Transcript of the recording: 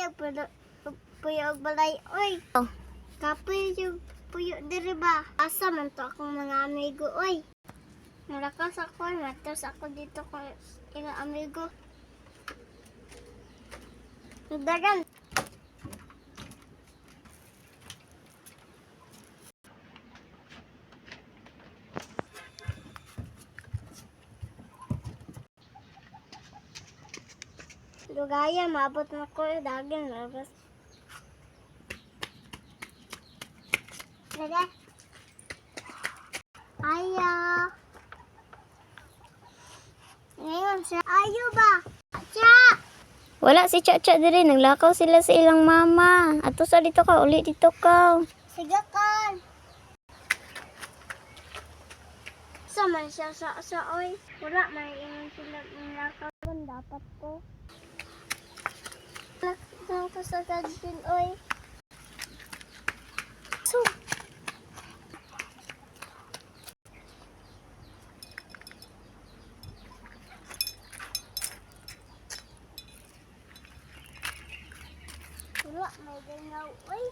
Siya, puyo og balay. Oy, kapoy yung puyo diri ba? Asa man to akong mga amigo, oy. Nalakas ako, matos ako dito ko ilang amigo. Dagan. Lugaya, maabot na ko, dagan, labas. Dagan. Ayo. Ngayon siya. Ayo ba? Cha! Wala si Cha-Cha diri, naglakaw sila sa ilang mama. Ato sa dito ka, uli dito ka. Sige kon. Sama siya sa oy. Wala, may ingon sila ng lakawan. Dapat ko. Saan ko sa gadpin, oy. So, wala, may ganyaw, oy.